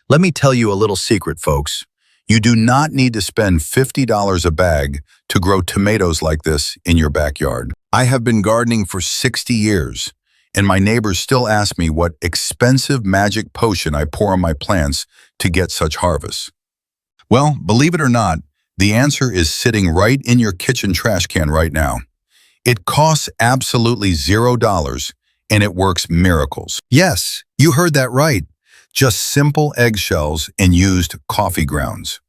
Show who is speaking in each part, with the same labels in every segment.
Speaker 1: Let me tell you a little secret, folks. You do not need to spend $50 a bag to grow tomatoes like this in your backyard. I have been gardening for 60 years, and my neighbors still ask me what expensive magic potion I pour on my plants to get such harvests. Well, believe it or not, the answer is sitting right in your kitchen trash can right now. It costs absolutely $0, and it works miracles. Yes, you heard that right. Just simple eggshells and used coffee grounds.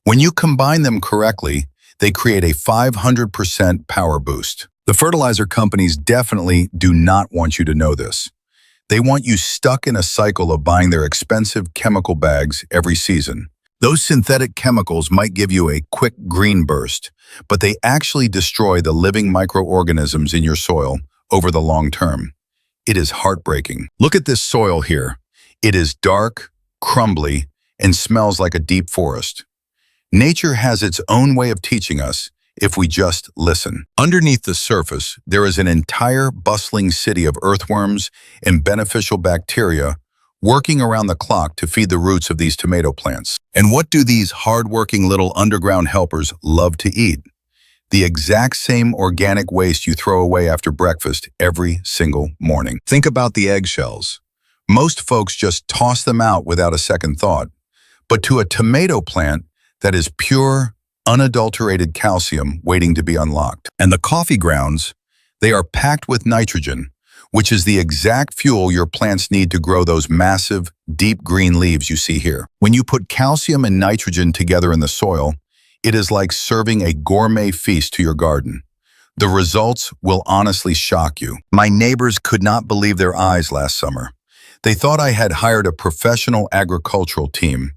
Speaker 1: When you combine them correctly, they create a 500% power boost. The fertilizer companies definitely do not want you to know this. They want you stuck in a cycle of buying their expensive chemical bags every season. Those synthetic chemicals might give you a quick green burst, but they actually destroy the living microorganisms in your soil over the long term. It is heartbreaking. Look at this soil here. It is dark, crumbly, and smells like a deep forest. Nature has its own way of teaching us if we just listen. Underneath the surface, there is an entire bustling city of earthworms and beneficial bacteria working around the clock to feed the roots of these tomato plants. And what do these hard-working little underground helpers love to eat? The exact same organic waste you throw away after breakfast every single morning. Think about the eggshells. Most folks just toss them out without a second thought. But to a tomato plant, that is pure, unadulterated calcium waiting to be unlocked. And the coffee grounds, they are packed with nitrogen, which is the exact fuel your plants need to grow those massive, deep green leaves you see here. When you put calcium and nitrogen together in the soil, it is like serving a gourmet feast to your garden. The results will honestly shock you. My neighbors could not believe their eyes last summer. They thought I had hired a professional agricultural team,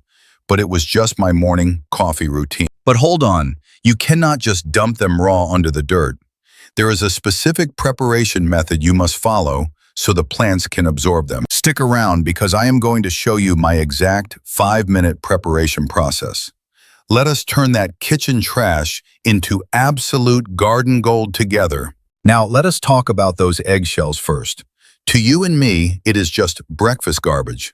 Speaker 1: but it was just my morning coffee routine. But hold on, you cannot just dump them raw onto the dirt. There is a specific preparation method you must follow so the plants can absorb them. Stick around because I am going to show you my exact 5-minute preparation process. Let us turn that kitchen trash into absolute garden gold together. Now let us talk about those eggshells first. To you and me, it is just breakfast garbage.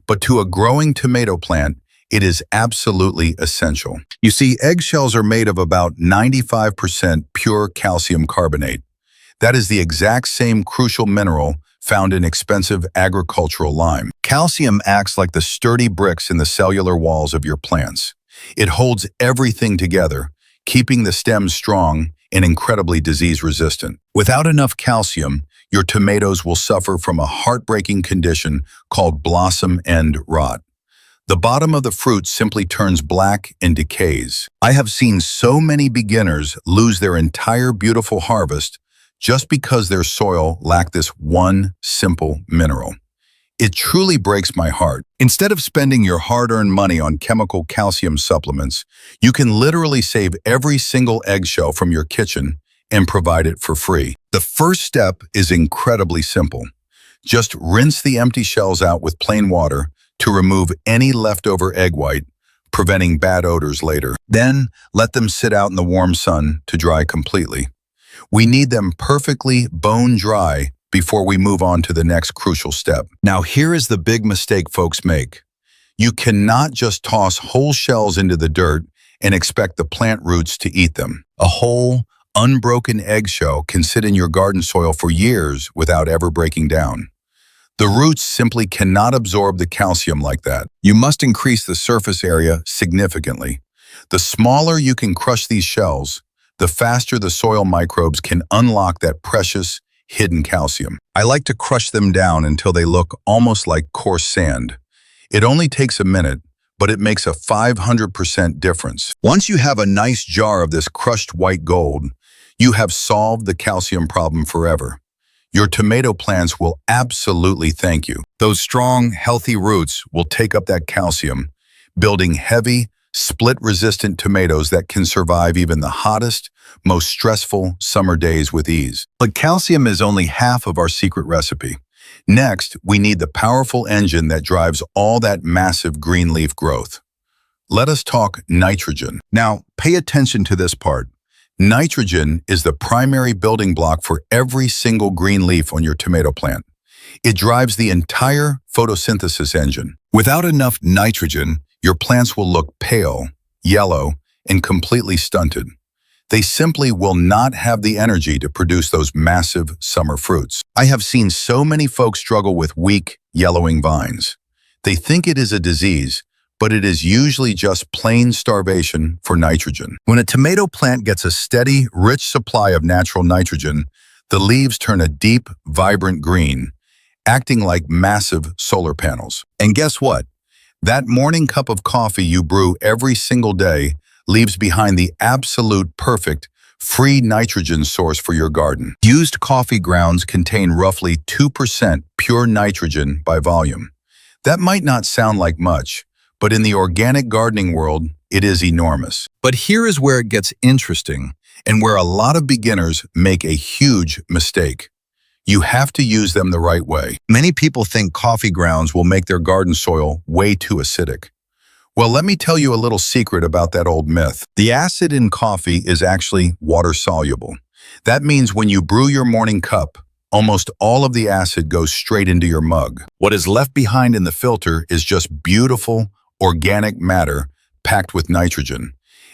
Speaker 1: But to a growing tomato plant, it is absolutely essential. You see, eggshells are made of about 95% pure calcium carbonate. That is the exact same crucial mineral found in expensive agricultural lime. Calcium acts like the sturdy bricks in the cellular walls of your plants. It holds everything together, keeping the stems strong and incredibly disease-resistant. Without enough calcium, your tomatoes will suffer from a heartbreaking condition called blossom end rot. The bottom of the fruit simply turns black and decays. I have seen so many beginners lose their entire beautiful harvest just because their soil lacked this one simple mineral. It truly breaks my heart. Instead of spending your hard-earned money on chemical calcium supplements, you can literally save every single eggshell from your kitchen and provide it for free. The first step is incredibly simple. Just rinse the empty shells out with plain water to remove any leftover egg white, preventing bad odors later. Then, let them sit out in the warm sun to dry completely. We need them perfectly bone dry before we move on to the next crucial step. Now, here is the big mistake folks make. You cannot just toss whole shells into the dirt and expect the plant roots to eat them. A whole, unbroken eggshell can sit in your garden soil for years without ever breaking down. The roots simply cannot absorb the calcium like that. You must increase the surface area significantly. The smaller you can crush these shells, the faster the soil microbes can unlock that precious, hidden calcium. I like to crush them down until they look almost like coarse sand. It only takes a minute, but it makes a 500% difference. Once you have a nice jar of this crushed white gold, you have solved the calcium problem forever. Your tomato plants will absolutely thank you. Those strong, healthy roots will take up that calcium, building heavy, split-resistant tomatoes that can survive even the hottest, most stressful summer days with ease. But calcium is only half of our secret recipe. Next, we need the powerful engine that drives all that massive green leaf growth. Let us talk nitrogen. Now, pay attention to this part. Nitrogen is the primary building block for every single green leaf on your tomato plant. It drives the entire photosynthesis engine. Without enough nitrogen, your plants will look pale, yellow, and completely stunted. They simply will not have the energy to produce those massive summer fruits. I have seen so many folks struggle with weak, yellowing vines. They think it is a disease, but it is usually just plain starvation for nitrogen. When a tomato plant gets a steady, rich supply of natural nitrogen, the leaves turn a deep, vibrant green, acting like massive solar panels. And guess what? That morning cup of coffee you brew every single day leaves behind the absolute perfect, free nitrogen source for your garden. Used coffee grounds contain roughly 2% pure nitrogen by volume. That might not sound like much, but in the organic gardening world, it is enormous. But here is where it gets interesting and where a lot of beginners make a huge mistake. You have to use them the right way. Many people think coffee grounds will make their garden soil way too acidic. Well, let me tell you a little secret about that old myth. The acid in coffee is actually water-soluble. That means when you brew your morning cup, almost all of the acid goes straight into your mug. What is left behind in the filter is just beautiful, organic matter packed with nitrogen,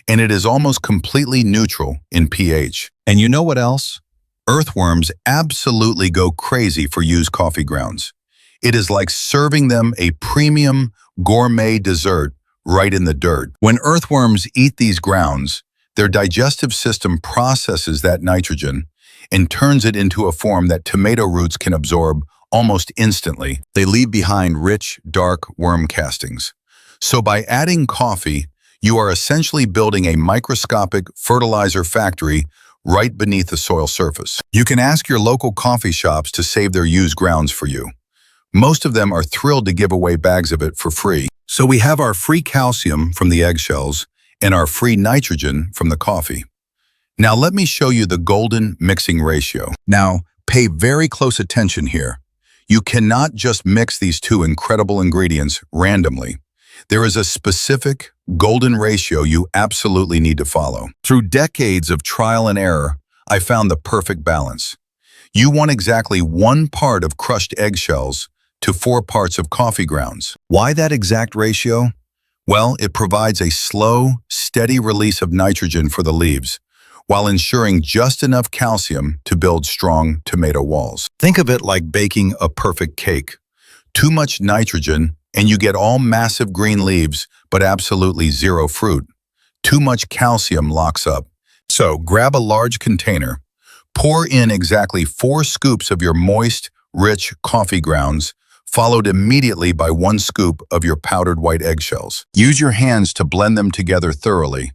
Speaker 1: and it is almost completely neutral in pH. And you know what else? Earthworms absolutely go crazy for used coffee grounds. It is like serving them a premium gourmet dessert right in the dirt. When earthworms eat these grounds, their digestive system processes that nitrogen and turns it into a form that tomato roots can absorb almost instantly. They leave behind rich, dark worm castings. So by adding coffee, you are essentially building a microscopic fertilizer factory right beneath the soil surface. You can ask your local coffee shops to save their used grounds for you. Most of them are thrilled to give away bags of it for free. So we have our free calcium from the eggshells and our free nitrogen from the coffee. Now let me show you the golden mixing ratio. Now pay very close attention here. You cannot just mix these two incredible ingredients randomly. There is a specific golden ratio you absolutely need to follow. Through decades of trial and error, I found the perfect balance. You want exactly 1 part of crushed eggshells to 4 parts of coffee grounds. Why that exact ratio? Well, it provides a slow, steady release of nitrogen for the leaves, while ensuring just enough calcium to build strong tomato walls. Think of it like baking a perfect cake. Too much nitrogen, and you get all massive green leaves, but absolutely zero fruit. Too much calcium locks up. So grab a large container, pour in exactly 4 scoops of your moist, rich coffee grounds, followed immediately by 1 scoop of your powdered white eggshells. Use your hands to blend them together thoroughly.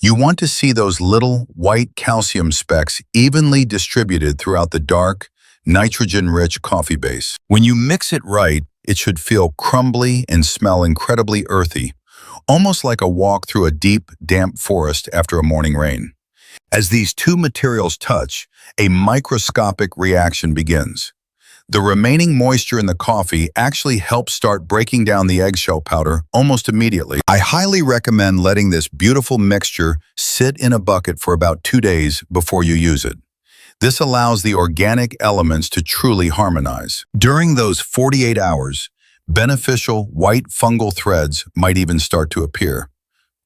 Speaker 1: You want to see those little white calcium specks evenly distributed throughout the dark, nitrogen-rich coffee base. When you mix it right, it should feel crumbly and smell incredibly earthy, almost like a walk through a deep, damp forest after a morning rain. As these two materials touch, a microscopic reaction begins. The remaining moisture in the coffee actually helps start breaking down the eggshell powder almost immediately. I highly recommend letting this beautiful mixture sit in a bucket for about 2 days before you use it. This allows the organic elements to truly harmonize. During those 48 hours, beneficial white fungal threads might even start to appear.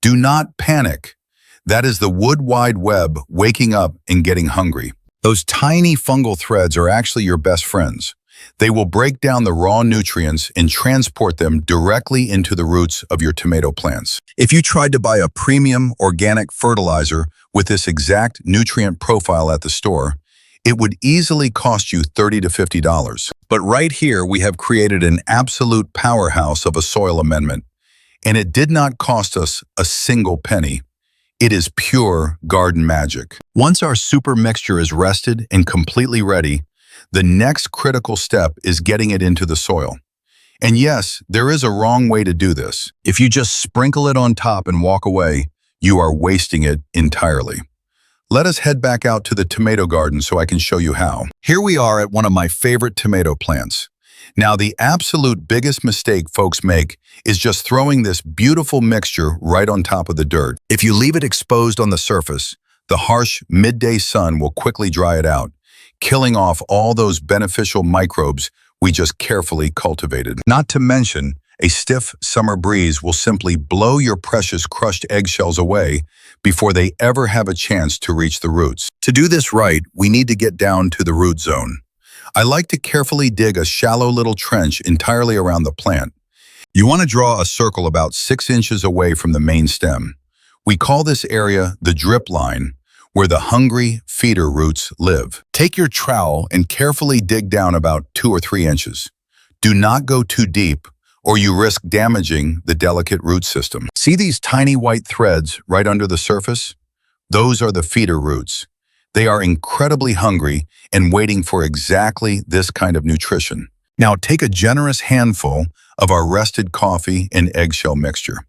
Speaker 1: Do not panic. That is the wood wide web waking up and getting hungry. Those tiny fungal threads are actually your best friends. They will break down the raw nutrients and transport them directly into the roots of your tomato plants. If you tried to buy a premium organic fertilizer with this exact nutrient profile at the store, it would easily cost you $30 to $50. But right here, we have created an absolute powerhouse of a soil amendment, and it did not cost us a single penny. It is pure garden magic. Once our super mixture is rested and completely ready, the next critical step is getting it into the soil. And yes, there is a wrong way to do this. If you just sprinkle it on top and walk away, you are wasting it entirely. Let us head back out to the tomato garden so I can show you how. Here we are at one of my favorite tomato plants. Now, the absolute biggest mistake folks make is just throwing this beautiful mixture right on top of the dirt. If you leave it exposed on the surface, the harsh midday sun will quickly dry it out, killing off all those beneficial microbes we just carefully cultivated. Not to mention, a stiff summer breeze will simply blow your precious crushed eggshells away before they ever have a chance to reach the roots. To do this right, we need to get down to the root zone. I like to carefully dig a shallow little trench entirely around the plant. You want to draw a circle about 6 inches away from the main stem. We call this area the drip line, where the hungry feeder roots live. Take your trowel and carefully dig down about 2 or 3 inches. Do not go too deep, or you risk damaging the delicate root system. See these tiny white threads right under the surface? Those are the feeder roots. They are incredibly hungry and waiting for exactly this kind of nutrition. Now take a generous handful of our rested coffee and eggshell mixture.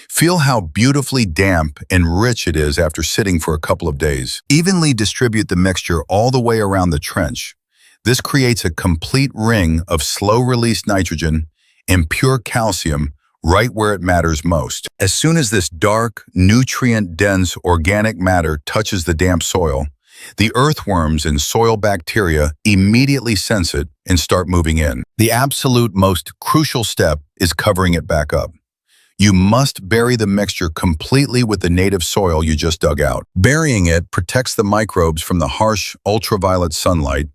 Speaker 1: Feel how beautifully damp and rich it is after sitting for a couple of days. Evenly distribute the mixture all the way around the trench. This creates a complete ring of slow-release nitrogen and pure calcium right where it matters most. As soon as this dark, nutrient-dense organic matter touches the damp soil, the earthworms and soil bacteria immediately sense it and start moving in. The absolute most crucial step is covering it back up. You must bury the mixture completely with the native soil you just dug out. Burying it protects the microbes from the harsh ultraviolet sunlight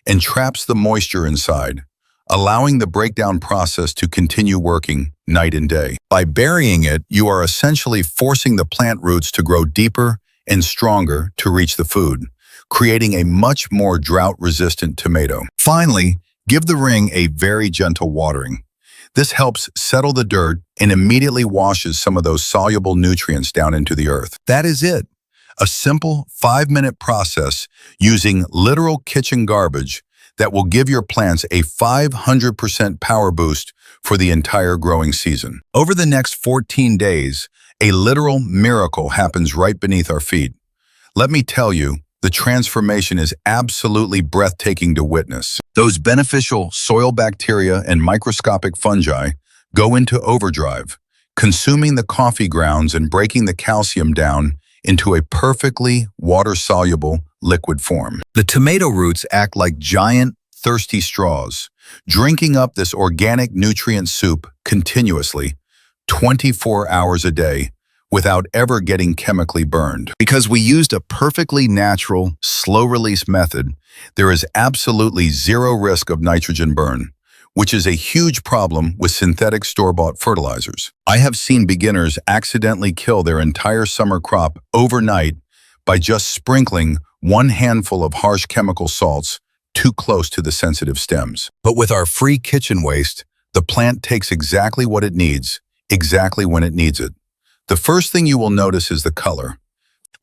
Speaker 1: and traps the moisture inside, allowing the breakdown process to continue working night and day. By burying it, you are essentially forcing the plant roots to grow deeper and stronger to reach the food, creating a much more drought-resistant tomato. Finally, give the ring a very gentle watering. This helps settle the dirt and immediately washes some of those soluble nutrients down into the earth. That is it. A simple 5-minute process using literal kitchen garbage that will give your plants a 500% power boost for the entire growing season. Over the next 14 days, a literal miracle happens right beneath our feet. Let me tell you, the transformation is absolutely breathtaking to witness. Those beneficial soil bacteria and microscopic fungi go into overdrive, consuming the coffee grounds and breaking the calcium down into a perfectly water-soluble liquid form. The tomato roots act like giant, thirsty straws, drinking up this organic nutrient soup continuously, 24 hours a day, without ever getting chemically burned. Because we used a perfectly natural, slow-release method, there is absolutely zero risk of nitrogen burn, which is a huge problem with synthetic store-bought fertilizers. I have seen beginners accidentally kill their entire summer crop overnight by just sprinkling 1 handful of harsh chemical salts too close to the sensitive stems. But with our free kitchen waste, the plant takes exactly what it needs, exactly when it needs it. The first thing you will notice is the color.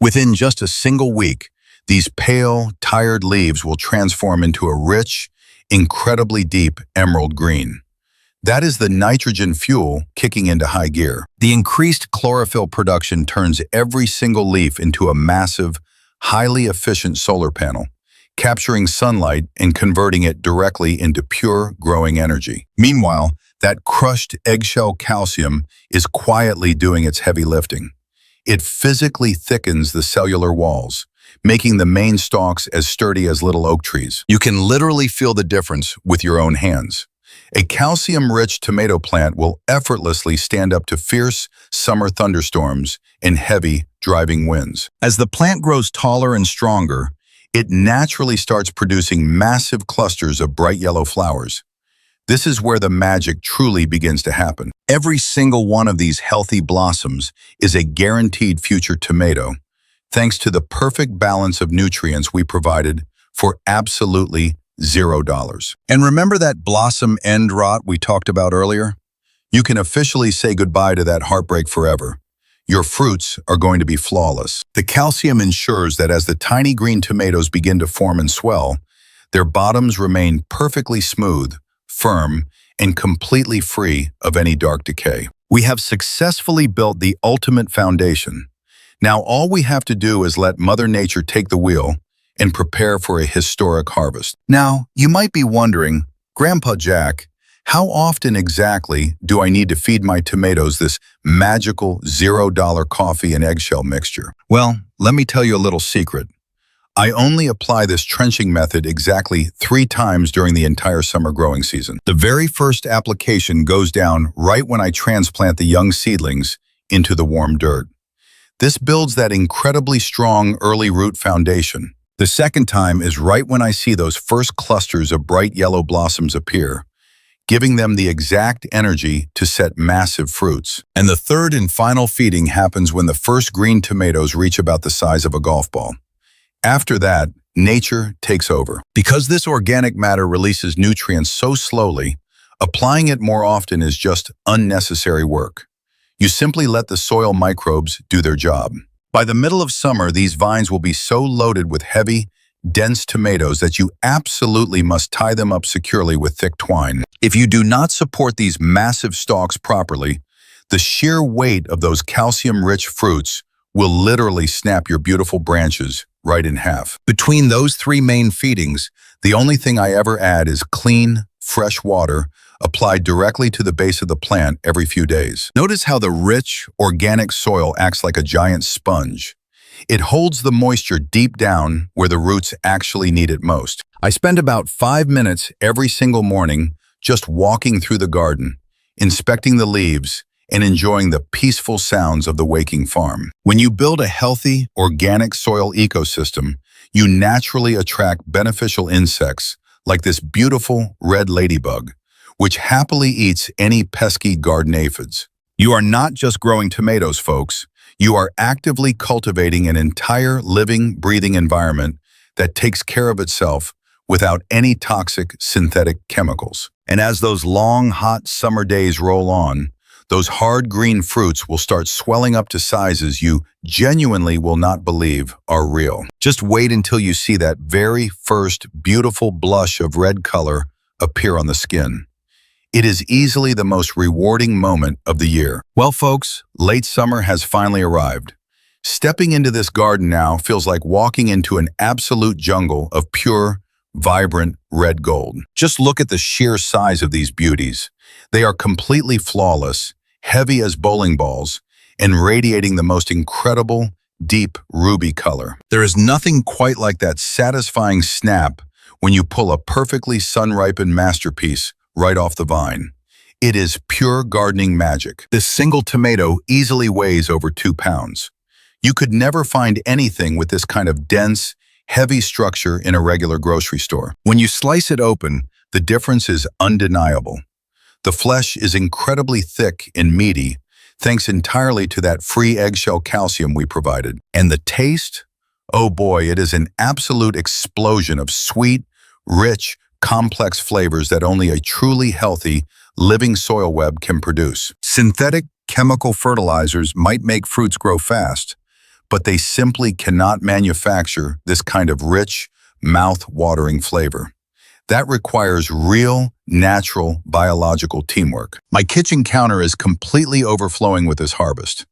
Speaker 1: Within just a single week, these pale, tired leaves will transform into a rich, incredibly deep emerald green. That is the nitrogen fuel kicking into high gear. The increased chlorophyll production turns every single leaf into a massive, highly efficient solar panel, capturing sunlight and converting it directly into pure growing energy. Meanwhile, that crushed eggshell calcium is quietly doing its heavy lifting. It physically thickens the cellular walls, making the main stalks as sturdy as little oak trees. You can literally feel the difference with your own hands. A calcium-rich tomato plant will effortlessly stand up to fierce summer thunderstorms and heavy, driving winds. As the plant grows taller and stronger, it naturally starts producing massive clusters of bright yellow flowers. This is where the magic truly begins to happen. Every single one of these healthy blossoms is a guaranteed future tomato, thanks to the perfect balance of nutrients we provided for absolutely $0. And remember that blossom end rot we talked about earlier? You can officially say goodbye to that heartbreak forever. Your fruits are going to be flawless. The calcium ensures that as the tiny green tomatoes begin to form and swell, their bottoms remain perfectly smooth, firm, and completely free of any dark decay. We have successfully built the ultimate foundation. Now all we have to do is let Mother Nature take the wheel and prepare for a historic harvest. Now, you might be wondering, Grandpa Jack, how often exactly do I need to feed my tomatoes this magical $0 coffee and eggshell mixture? Well, let me tell you a little secret. I only apply this trenching method exactly 3 times during the entire summer growing season. The very first application goes down right when I transplant the young seedlings into the warm dirt. This builds that incredibly strong early root foundation. The second time is right when I see those first clusters of bright yellow blossoms appear, giving them the exact energy to set massive fruits. And the third and final feeding happens when the first green tomatoes reach about the size of a golf ball. After that, nature takes over. Because this organic matter releases nutrients so slowly, applying it more often is just unnecessary work. You simply let the soil microbes do their job. By the middle of summer, these vines will be so loaded with heavy, dense tomatoes that you absolutely must tie them up securely with thick twine. If you do not support these massive stalks properly, the sheer weight of those calcium-rich fruits will literally snap your beautiful branches right in half. Between those 3 main feedings, the only thing I ever add is clean, fresh water applied directly to the base of the plant every few days. Notice how the rich, organic soil acts like a giant sponge. It holds the moisture deep down where the roots actually need it most. I spend about 5 minutes every single morning just walking through the garden, inspecting the leaves, and enjoying the peaceful sounds of the waking farm. When you build a healthy, organic soil ecosystem, you naturally attract beneficial insects like this beautiful red ladybug, which happily eats any pesky garden aphids. You are not just growing tomatoes, folks. You are actively cultivating an entire living, breathing environment that takes care of itself without any toxic synthetic chemicals. And as those long, hot summer days roll on, those hard green fruits will start swelling up to sizes you genuinely will not believe are real. Just wait until you see that very first beautiful blush of red color appear on the skin. It is easily the most rewarding moment of the year. Well, folks, late summer has finally arrived. Stepping into this garden now feels like walking into an absolute jungle of pure, vibrant red gold. Just look at the sheer size of these beauties. They are completely flawless, heavy as bowling balls, and radiating the most incredible, deep ruby color. There is nothing quite like that satisfying snap when you pull a perfectly sun-ripened masterpiece right off the vine. It is pure gardening magic. This single tomato easily weighs over 2 pounds. You could never find anything with this kind of dense, heavy structure in a regular grocery store. When you slice it open, the difference is undeniable. The flesh is incredibly thick and meaty, thanks entirely to that free eggshell calcium we provided. And the taste? Oh boy, it is an absolute explosion of sweet, rich, complex flavors that only a truly healthy, living soil web can produce. Synthetic chemical fertilizers might make fruits grow fast, but they simply cannot manufacture this kind of rich, mouth-watering flavor. That requires real, natural, biological teamwork. My kitchen counter is completely overflowing with this harvest.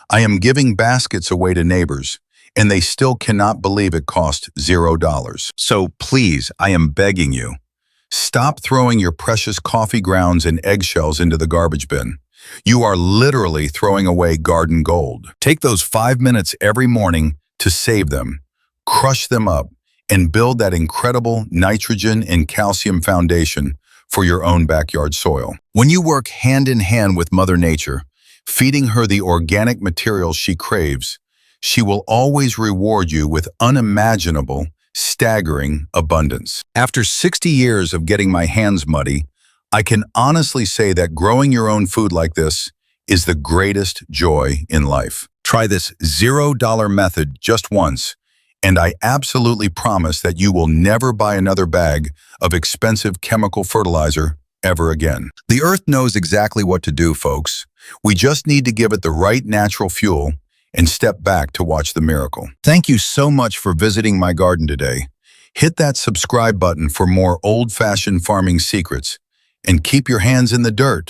Speaker 1: I am giving baskets away to neighbors, and they still cannot believe it cost $0. So please, I am begging you, stop throwing your precious coffee grounds and eggshells into the garbage bin. You are literally throwing away garden gold. Take those 5 minutes every morning to save them, crush them up, and build that incredible nitrogen and calcium foundation for your own backyard soil. When you work hand in hand with Mother Nature, feeding her the organic materials she craves, she will always reward you with unimaginable, staggering abundance. After 60 years of getting my hands muddy, I can honestly say that growing your own food like this is the greatest joy in life. Try this $0 method just once, and I absolutely promise that you will never buy another bag of expensive chemical fertilizer ever again. The earth knows exactly what to do, folks. We just need to give it the right natural fuel and step back to watch the miracle. Thank you so much for visiting my garden today. Hit that subscribe button for more old-fashioned farming secrets, and keep your hands in the dirt.